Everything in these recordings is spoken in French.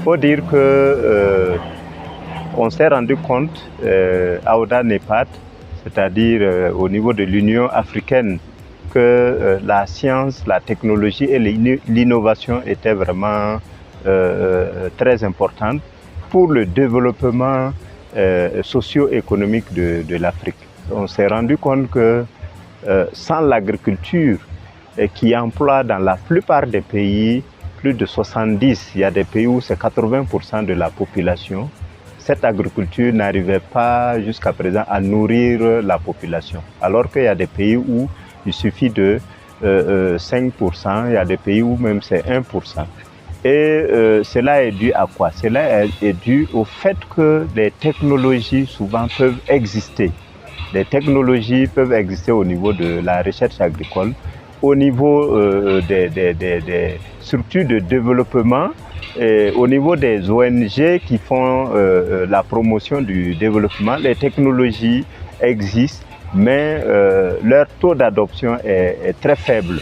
faut dire que on s'est rendu compte à Ouda-Nepad, c'est-à-dire au niveau de l'Union africaine, que la science, la technologie et l'innovation étaient vraiment très importantes pour le développement socio-économique de l'Afrique. On s'est rendu compte que sans l'agriculture qui emploie dans la plupart des pays plus de 70, il y a des pays où c'est 80% de la population, cette agriculture n'arrivait pas jusqu'à présent à nourrir la population. Alors qu'il y a des pays où il suffit de 5%, il y a des pays où même c'est 1%. Et cela est dû à quoi? Cela est dû au fait que les technologies souvent peuvent exister. Les technologies peuvent exister au niveau de la recherche agricole, au niveau des structures de développement, et au niveau des ONG qui font la promotion du développement. Les technologies existent, mais leur taux d'adoption est très faible.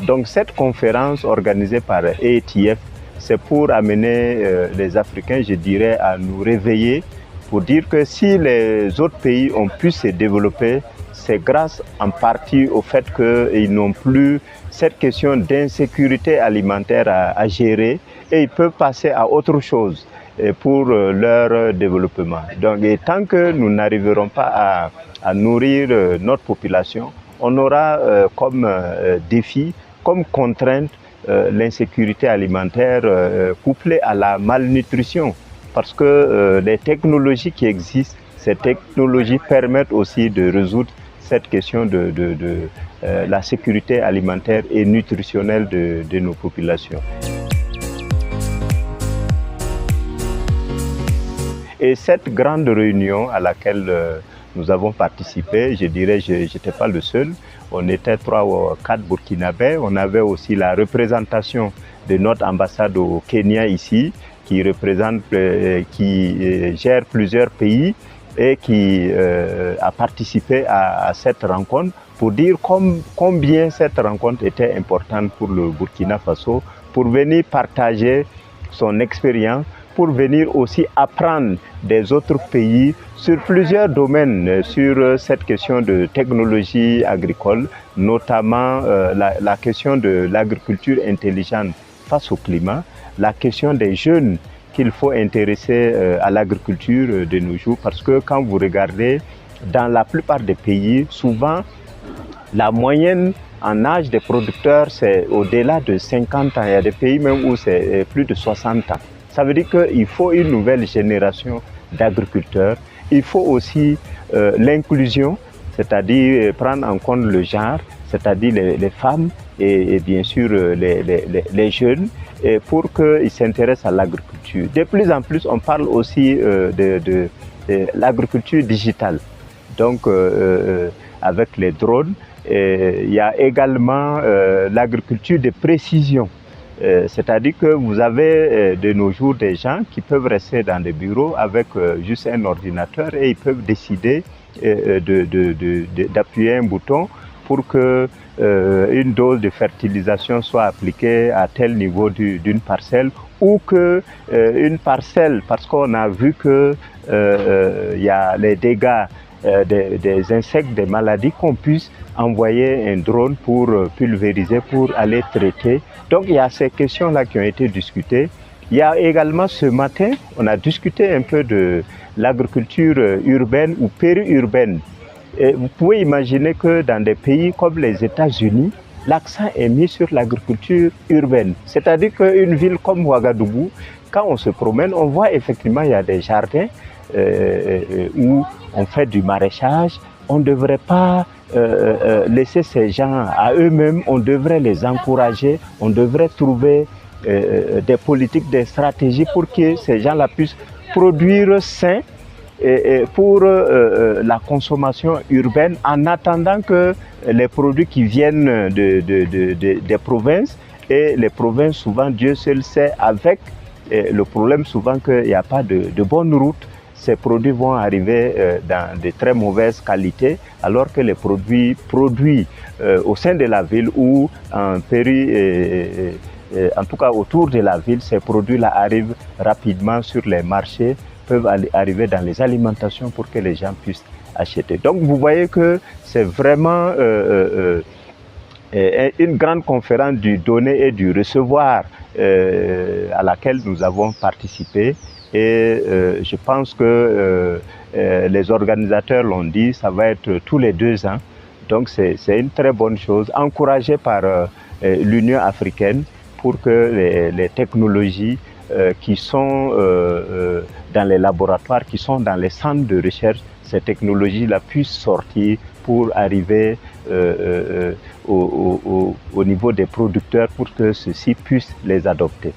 Donc cette conférence organisée par ETF, c'est pour amener les Africains, je dirais, à nous réveiller, pour dire que si les autres pays ont pu se développer, c'est grâce en partie au fait qu'ils n'ont plus cette question d'insécurité alimentaire à gérer et ils peuvent passer à autre chose pour leur développement. Donc, et tant que nous n'arriverons pas à nourrir notre population, on aura comme défi, comme contrainte, l'insécurité alimentaire couplée à la malnutrition. Parce que les technologies qui existent, ces technologies permettent aussi de résoudre cette question de la sécurité alimentaire et nutritionnelle de nos populations. Et cette grande réunion à laquelle nous avons participé, je dirais, je n'étais pas le seul, on était 3 ou 4 Burkinabés, on avait aussi la représentation de notre ambassade au Kenya ici, qui représente, qui gère plusieurs pays et qui a participé à cette rencontre pour dire combien cette rencontre était importante pour le Burkina Faso, pour venir partager son expérience, pour venir aussi apprendre des autres pays sur plusieurs domaines, sur cette question de technologie agricole, notamment la question de l'agriculture intelligente face au climat, la question des jeunes qu'il faut intéresser à l'agriculture de nos jours, parce que quand vous regardez, dans la plupart des pays, souvent, la moyenne en âge des producteurs, c'est au-delà de 50 ans. Il y a des pays même où c'est plus de 60 ans. Ça veut dire qu'il faut une nouvelle génération d'agriculteurs. Il faut aussi l'inclusion, c'est-à-dire prendre en compte le genre, c'est-à-dire les femmes et bien sûr les jeunes, et pour qu'ils s'intéressent à l'agriculture. De plus en plus, on parle aussi de l'agriculture digitale. Donc, avec les drones, il y a également l'agriculture de précision. C'est-à-dire que vous avez de nos jours des gens qui peuvent rester dans des bureaux avec juste un ordinateur et ils peuvent décider d'appuyer un bouton pour que une dose de fertilisation soit appliquée à tel niveau d'une parcelle, ou que une parcelle, parce qu'on a vu que il y a les dégâts des insectes, des maladies, qu'on puisse envoyer un drone pour pulvériser, pour aller traiter. Donc il y a ces questions-là qui ont été discutées. Il y a également ce matin, on a discuté un peu de l'agriculture urbaine ou périurbaine. Et vous pouvez imaginer que dans des pays comme les États-Unis, l'accent est mis sur l'agriculture urbaine. C'est-à-dire qu'une ville comme Ouagadougou, quand on se promène, on voit effectivement il y a des jardins où on fait du maraîchage. On ne devrait pas laisser ces gens à eux-mêmes, on devrait les encourager, on devrait trouver des politiques, des stratégies pour que ces gens-là puissent produire sain et pour la consommation urbaine, en attendant que les produits qui viennent des provinces, et les provinces souvent, Dieu seul sait, avec le problème souvent qu'il n'y a pas de bonnes routes, ces produits vont arriver dans de très mauvaises qualités, alors que les produits produits au sein de la ville ou en en tout cas autour de la ville, ces produits-là arrivent rapidement sur les marchés, peuvent arriver dans les alimentations pour que les gens puissent acheter. Donc vous voyez que c'est vraiment une grande conférence du donner et du recevoir à laquelle nous avons participé. Et je pense que les organisateurs l'ont dit, ça va être tous les 2 ans. Donc c'est une très bonne chose, encouragée par l'Union africaine pour que les technologies qui sont dans les laboratoires, qui sont dans les centres de recherche, ces technologies-là puissent sortir pour arriver au niveau des producteurs pour que ceux-ci puissent les adopter.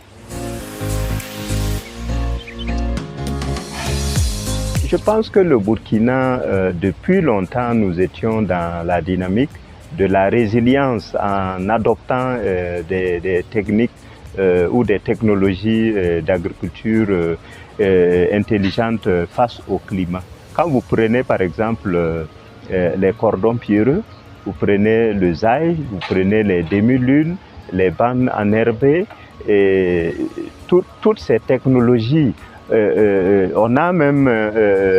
Je pense que le Burkina, depuis longtemps, nous étions dans la dynamique de la résilience en adoptant des techniques ou des technologies d'agriculture intelligentes face au climat. Quand vous prenez par exemple les cordons pierreux, vous prenez le zaï, vous prenez les demi-lunes, les bandes enherbées, et toutes ces technologies, on a même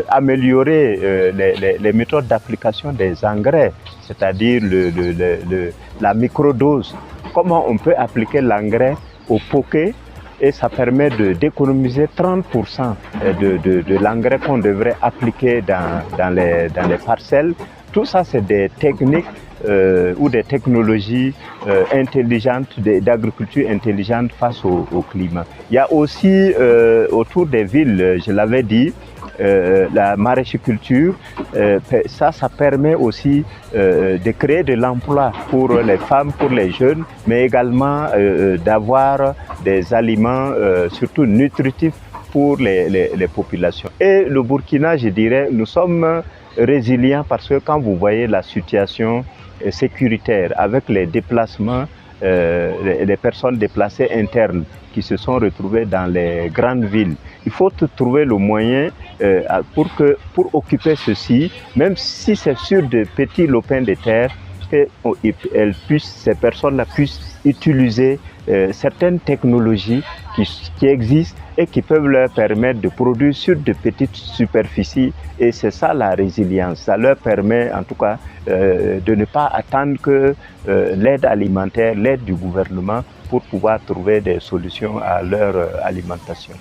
amélioré les méthodes d'application des engrais, c'est-à-dire la microdose. Comment on peut appliquer l'engrais au poké, et ça permet d'économiser 30% de l'engrais qu'on devrait appliquer dans les parcelles. Tout ça, c'est des techniques ou des technologies intelligentes, d'agriculture intelligente face au climat. Il y a aussi autour des villes, je l'avais dit, la maraîchiculture, ça permet aussi de créer de l'emploi pour les femmes, pour les jeunes, mais également d'avoir des aliments surtout nutritifs pour les populations. Et le Burkina, je dirais, nous sommes résilients parce que quand vous voyez la situation sécuritaire avec les déplacements, les personnes déplacées internes qui se sont retrouvées dans les grandes villes, il faut trouver le moyen pour occuper ceci, même si c'est sur de petits lopins de terre, que ces personnes-là puissent utiliser certaines technologies qui existent et qui peuvent leur permettre de produire sur de petites superficies. Et c'est ça la résilience. Ça leur permet en tout cas de ne pas attendre que l'aide alimentaire, l'aide du gouvernement pour pouvoir trouver des solutions à leur alimentation.